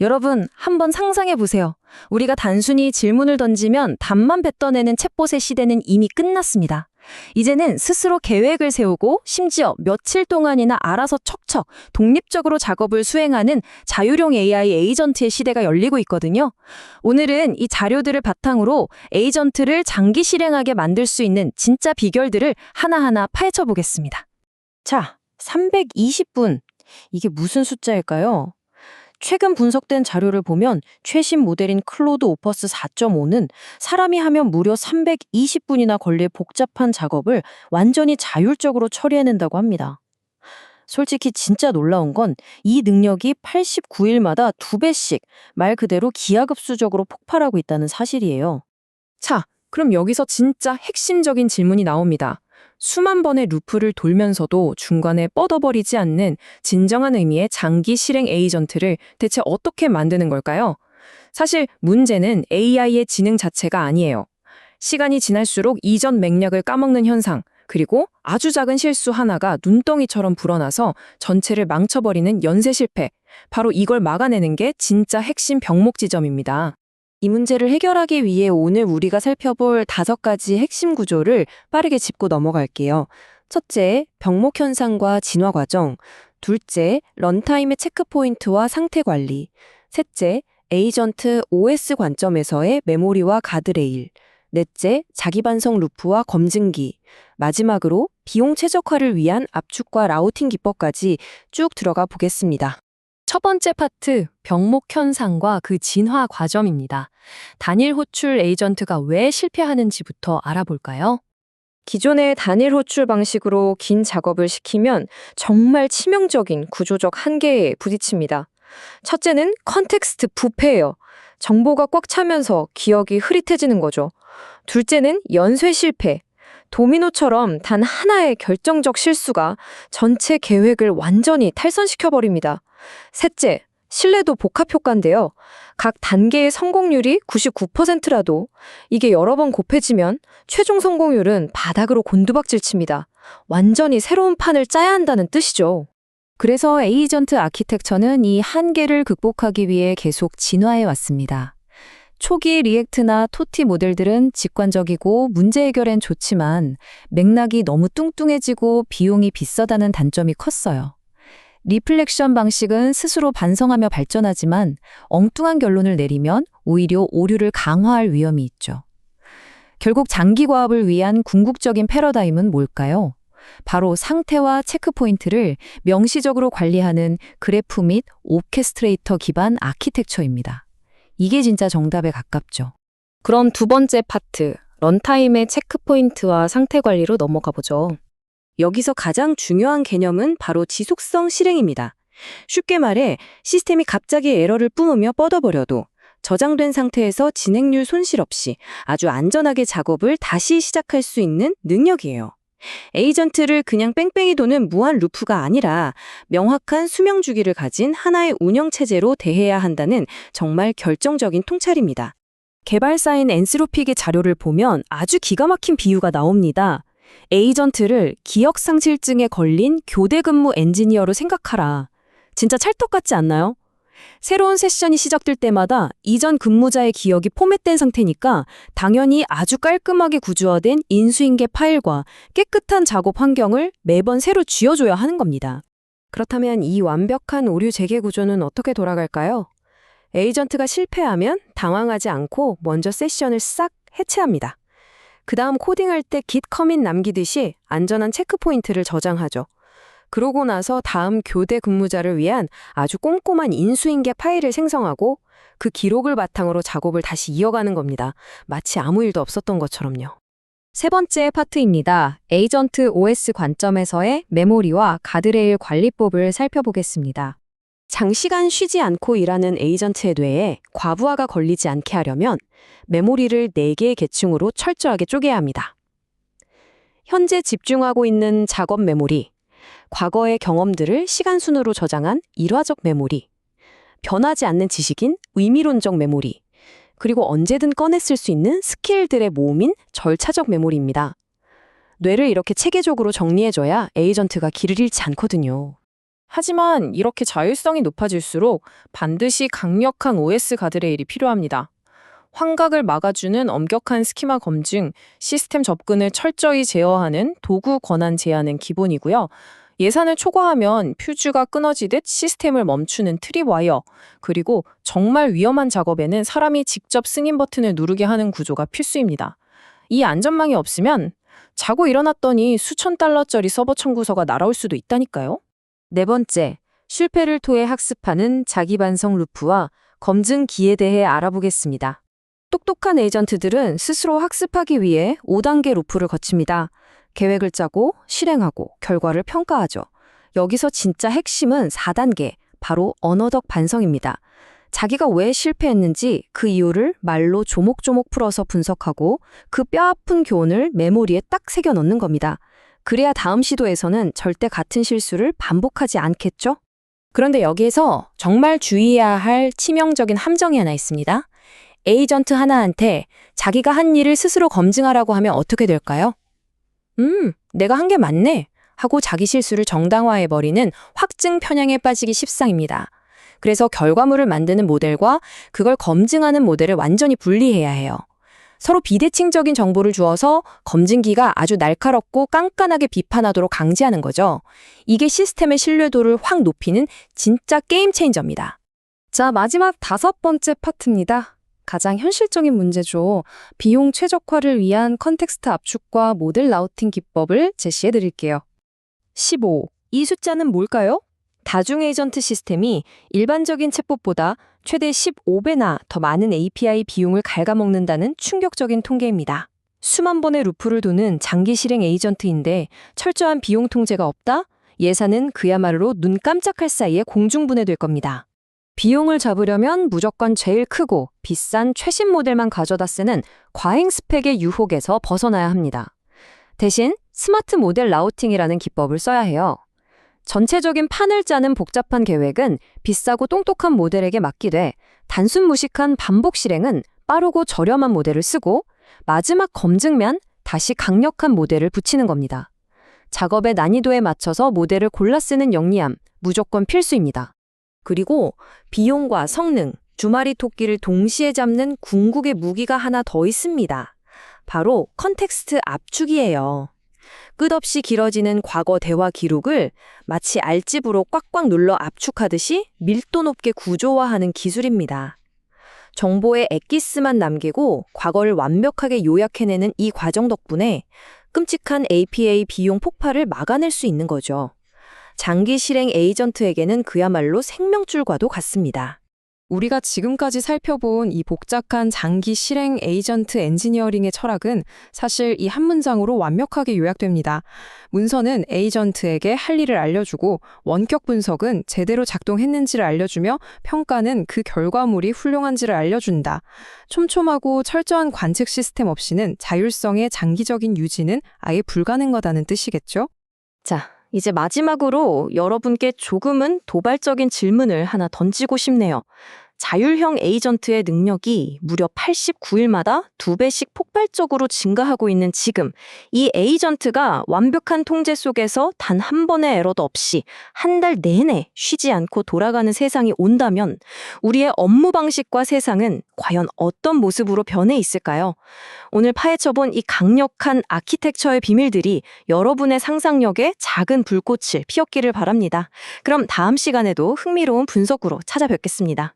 여러분, 한번 상상해 보세요. 우리가 단순히 질문을 던지면 답만 뱉어내는 챗봇의 시대는 이미 끝났습니다. 이제는 스스로 계획을 세우고 심지어 며칠 동안이나 알아서 척척 독립적으로 작업을 수행하는 자율형 AI 에이전트의 시대가 열리고 있거든요. 오늘은 이 자료들을 바탕으로 에이전트를 장기 실행하게 만들 수 있는 진짜 비결들을 하나하나 파헤쳐 보겠습니다. 자, 320분. 이게 무슨 숫자일까요? 최근 분석된 자료를 보면 최신 모델인 클로드 오퍼스 4.5는 사람이 하면 무려 320분이나 걸릴 복잡한 작업을 완전히 자율적으로 처리해낸다고 합니다. 솔직히 진짜 놀라운 건 이 능력이 89일마다 2배씩 말 그대로 기하급수적으로 폭발하고 있다는 사실이에요. 자, 그럼 여기서 진짜 핵심적인 질문이 나옵니다. 수만 번의 루프를 돌면서도 중간에 뻗어버리지 않는 진정한 의미의 장기 실행 에이전트를 대체 어떻게 만드는 걸까요? 사실 문제는 AI의 지능 자체가 아니에요. 시간이 지날수록 이전 맥락을 까먹는 현상, 그리고 아주 작은 실수 하나가 눈덩이처럼 불어나서 전체를 망쳐버리는 연쇄 실패. 바로 이걸 막아내는 게 진짜 핵심 병목 지점입니다. 이 문제를 해결하기 위해 오늘 우리가 살펴볼 5가지 핵심 구조를 빠르게 짚고 넘어갈게요. 첫째, 병목 현상과 진화 과정. 둘째, 런타임의 체크포인트와 상태 관리. 셋째, 에이전트 OS 관점에서의 메모리와 가드레일. 넷째, 자기반성 루프와 검증기. 마지막으로 비용 최적화를 위한 압축과 라우팅 기법까지 쭉 들어가 보겠습니다. 첫 번째 파트, 병목 현상과 그 진화 과정입니다. 단일 호출 에이전트가 왜 실패하는지부터 알아볼까요? 기존의 단일 호출 방식으로 긴 작업을 시키면 정말 치명적인 구조적 한계에 부딪힙니다. 첫째는 컨텍스트 부패예요. 정보가 꽉 차면서 기억이 흐릿해지는 거죠. 둘째는 연쇄 실패. 도미노처럼 단 하나의 결정적 실수가 전체 계획을 완전히 탈선시켜버립니다. 셋째, 신뢰도 복합 효과인데요. 각 단계의 성공률이 99%라도 이게 여러 번 곱해지면 최종 성공률은 바닥으로 곤두박질 칩니다. 완전히 새로운 판을 짜야 한다는 뜻이죠. 그래서 에이전트 아키텍처는 이 한계를 극복하기 위해 계속 진화해 왔습니다. 초기 리액트나 토티 모델들은 직관적이고 문제 해결엔 좋지만 맥락이 너무 뚱뚱해지고 비용이 비싸다는 단점이 컸어요. 리플렉션 방식은 스스로 반성하며 발전하지만 엉뚱한 결론을 내리면 오히려 오류를 강화할 위험이 있죠. 결국 장기 과업을 위한 궁극적인 패러다임은 뭘까요? 바로 상태와 체크포인트를 명시적으로 관리하는 그래프 및 오케스트레이터 기반 아키텍처입니다. 이게 진짜 정답에 가깝죠. 그럼 두 번째 파트, 런타임의 체크포인트와 상태 관리로 넘어가 보죠. 여기서 가장 중요한 개념은 바로 지속성 실행입니다. 쉽게 말해 시스템이 갑자기 에러를 뿜으며 뻗어버려도 저장된 상태에서 진행률 손실 없이 아주 안전하게 작업을 다시 시작할 수 있는 능력이에요. 에이전트를 그냥 뺑뺑이 도는 무한 루프가 아니라 명확한 수명 주기를 가진 하나의 운영체제로 대해야 한다는 정말 결정적인 통찰입니다. 개발사인 엔스로픽의 자료를 보면 아주 기가 막힌 비유가 나옵니다. 에이전트를 기억상실증에 걸린 교대 근무 엔지니어로 생각하라. 진짜 찰떡 같지 않나요? 새로운 세션이 시작될 때마다 이전 근무자의 기억이 포맷된 상태니까 당연히 아주 깔끔하게 구조화된 인수인계 파일과 깨끗한 작업 환경을 매번 새로 쥐어줘야 하는 겁니다. 그렇다면 이 완벽한 오류 재개 구조는 어떻게 돌아갈까요? 에이전트가 실패하면 당황하지 않고 먼저 세션을 싹 해체합니다. 그 다음 코딩할 때 git 커밋 남기듯이 안전한 체크포인트를 저장하죠. 그러고 나서 다음 교대 근무자를 위한 아주 꼼꼼한 인수인계 파일을 생성하고 그 기록을 바탕으로 작업을 다시 이어가는 겁니다. 마치 아무 일도 없었던 것처럼요. 세 번째 파트입니다. 에이전트 OS 관점에서의 메모리와 가드레일 관리법을 살펴보겠습니다. 장시간 쉬지 않고 일하는 에이전트의 뇌에 과부하가 걸리지 않게 하려면 메모리를 4개의 계층으로 철저하게 쪼개야 합니다. 현재 집중하고 있는 작업 메모리, 과거의 경험들을 시간 순으로 저장한 일화적 메모리, 변하지 않는 지식인 의미론적 메모리, 그리고 언제든 꺼내 쓸 수 있는 스킬들의 모음인 절차적 메모리입니다. 뇌를 이렇게 체계적으로 정리해줘야 에이전트가 길을 잃지 않거든요. 하지만 이렇게 자율성이 높아질수록 반드시 강력한 OS 가드레일이 필요합니다. 환각을 막아주는 엄격한 스키마 검증, 시스템 접근을 철저히 제어하는 도구 권한 제한은 기본이고요. 예산을 초과하면 퓨즈가 끊어지듯 시스템을 멈추는 트립와이어, 그리고 정말 위험한 작업에는 사람이 직접 승인 버튼을 누르게 하는 구조가 필수입니다. 이 안전망이 없으면 자고 일어났더니 수천 달러짜리 서버 청구서가 날아올 수도 있다니까요. 네 번째, 실패를 통해 학습하는 자기 반성 루프와 검증기에 대해 알아보겠습니다. 똑똑한 에이전트들은 스스로 학습하기 위해 5단계 루프를 거칩니다. 계획을 짜고 실행하고 결과를 평가하죠. 여기서 진짜 핵심은 4단계, 바로 언어적 반성입니다. 자기가 왜 실패했는지 그 이유를 말로 조목조목 풀어서 분석하고 그 뼈아픈 교훈을 메모리에 딱 새겨 넣는 겁니다. 그래야 다음 시도에서는 절대 같은 실수를 반복하지 않겠죠? 그런데 여기에서 정말 주의해야 할 치명적인 함정이 하나 있습니다. 에이전트 하나한테 자기가 한 일을 스스로 검증하라고 하면 어떻게 될까요? 내가 한 게 맞네 하고 자기 실수를 정당화해버리는 확증 편향에 빠지기 십상입니다. 그래서 결과물을 만드는 모델과 그걸 검증하는 모델을 완전히 분리해야 해요. 서로 비대칭적인 정보를 주어서 검증기가 아주 날카롭고 깐깐하게 비판하도록 강제하는 거죠. 이게 시스템의 신뢰도를 확 높이는 진짜 게임 체인저입니다. 자, 마지막 5번째 파트입니다. 가장 현실적인 문제죠. 비용 최적화를 위한 컨텍스트 압축과 모델 라우팅 기법을 제시해 드릴게요. 15. 이 숫자는 뭘까요? 다중 에이전트 시스템이 일반적인 챗봇보다 최대 15배나 더 많은 API 비용을 갉아먹는다는 충격적인 통계입니다. 수만 번의 루프를 도는 장기 실행 에이전트인데 철저한 비용 통제가 없다? 예산은 그야말로 눈 깜짝할 사이에 공중분해될 겁니다. 비용을 잡으려면 무조건 제일 크고 비싼 최신 모델만 가져다 쓰는 과잉 스펙의 유혹에서 벗어나야 합니다. 대신 스마트 모델 라우팅이라는 기법을 써야 해요. 전체적인 판을 짜는 복잡한 계획은 비싸고 똑똑한 모델에게 맡기되 단순 무식한 반복 실행은 빠르고 저렴한 모델을 쓰고 마지막 검증면 다시 강력한 모델을 붙이는 겁니다. 작업의 난이도에 맞춰서 모델을 골라 쓰는 영리함, 무조건 필수입니다. 그리고 비용과 성능, 두 마리 토끼를 동시에 잡는 궁극의 무기가 하나 더 있습니다. 바로 컨텍스트 압축이에요. 끝없이 길어지는 과거 대화 기록을 마치 알집으로 꽉꽉 눌러 압축하듯이 밀도 높게 구조화하는 기술입니다. 정보의 엑기스만 남기고 과거를 완벽하게 요약해내는 이 과정 덕분에 끔찍한 APA 비용 폭발을 막아낼 수 있는 거죠. 장기 실행 에이전트에게는 그야말로 생명줄과도 같습니다. 우리가 지금까지 살펴본 이 복잡한 장기 실행 에이전트 엔지니어링의 철학은 사실 이 한 문장으로 완벽하게 요약됩니다. 문서는 에이전트에게 할 일을 알려주고 원격 분석은 제대로 작동했는지를 알려주며 평가는 그 결과물이 훌륭한지를 알려준다. 촘촘하고 철저한 관측 시스템 없이는 자율성의 장기적인 유지는 아예 불가능하다는 뜻이겠죠? 자, 이제 마지막으로 여러분께 조금은 도발적인 질문을 하나 던지고 싶네요. 자율형 에이전트의 능력이 무려 89일마다 2배씩 폭발적으로 증가하고 있는 지금, 이 에이전트가 완벽한 통제 속에서 단 한 번의 에러도 없이 한 달 내내 쉬지 않고 돌아가는 세상이 온다면 우리의 업무 방식과 세상은 과연 어떤 모습으로 변해 있을까요? 오늘 파헤쳐본 이 강력한 아키텍처의 비밀들이 여러분의 상상력에 작은 불꽃을 피웠기를 바랍니다. 그럼 다음 시간에도 흥미로운 분석으로 찾아뵙겠습니다.